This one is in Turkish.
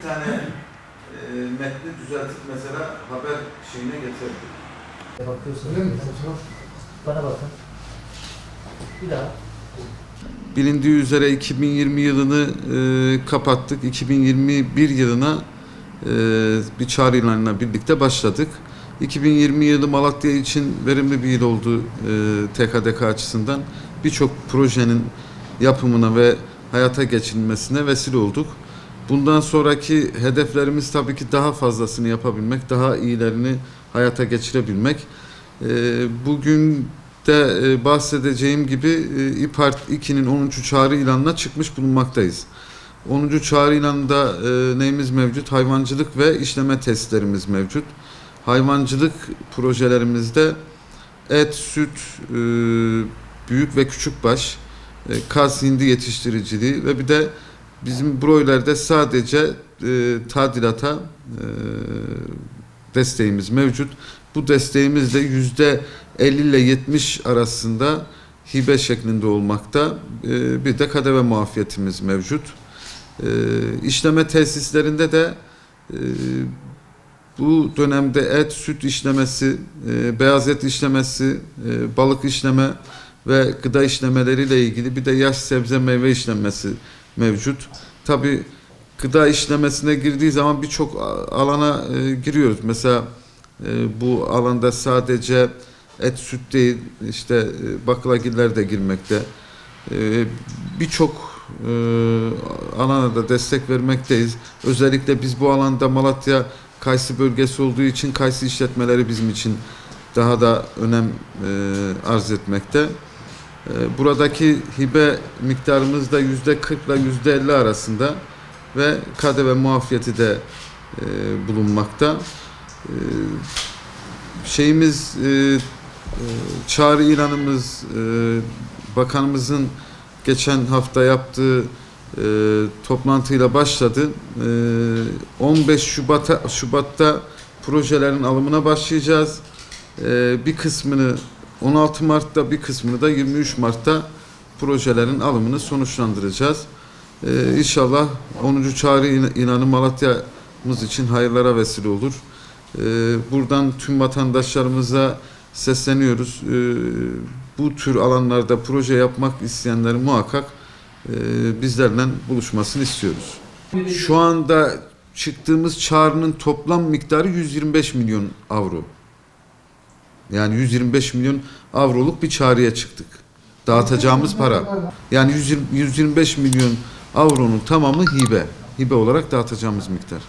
Bir tane metni düzeltip mesela haber şeyine getirdik. Bakıyorsunuz. Bana bakın. Bir daha. Bilindiği üzere 2020 yılını kapattık. 2021 yılına bir çağrı ilanıyla birlikte başladık. 2020 yılı Malatya için verimli bir yıl oldu TKDK açısından. Birçok projenin yapımına ve hayata geçirilmesine vesile olduk. Bundan sonraki hedeflerimiz tabii ki daha fazlasını yapabilmek, daha iyilerini hayata geçirebilmek. Bugün de bahsedeceğim gibi İPART 2'nin 10. çağrı ilanına çıkmış bulunmaktayız. 10. çağrı ilanında neyimiz mevcut? Hayvancılık ve işleme testlerimiz mevcut. Hayvancılık projelerimizde et, süt, büyük ve küçükbaş, kaz hindi yetiştiriciliği ve bir de bizim broilerde sadece tadilata desteğimiz mevcut. Bu desteğimiz de %50 ile 70 arasında hibe şeklinde olmakta. Bir de KDV muafiyetimiz mevcut. İşleme tesislerinde de bu dönemde et, süt işlemesi, beyaz et işlemesi, balık işleme ve gıda işlemeleriyle ilgili bir de yaş sebze meyve işlemesi mevcut. Tabii gıda işlemesine girdiği zaman birçok alana giriyoruz. Mesela bu alanda sadece et, süt değil, işte baklagiller de girmekte. Birçok alana da destek vermekteyiz. Özellikle biz bu alanda Malatya kayısı bölgesi olduğu için kayısı işletmeleri bizim için daha da önem arz etmekte. Buradaki hibe miktarımız da %40 ile %50 arasında ve KDV muafiyeti de bulunmakta. Çağrı ilanımız bakanımızın geçen hafta yaptığı toplantıyla başladı. 15 Şubat'ta projelerin alımına başlayacağız. Bir kısmını 16 Mart'ta, bir kısmını da 23 Mart'ta projelerin alımını sonuçlandıracağız. İnşallah 10. çağrı ilanı Malatya'mız için hayırlara vesile olur. Buradan tüm vatandaşlarımıza sesleniyoruz. Bu tür alanlarda proje yapmak isteyenlerin muhakkak bizlerle buluşmasını istiyoruz. Şu anda çıktığımız çağrının toplam miktarı 125 milyon avro. Yani 125 milyon avroluk bir çağrıya çıktık. Dağıtacağımız para. Yani 125 milyon avronun tamamı hibe. Hibe olarak dağıtacağımız miktar.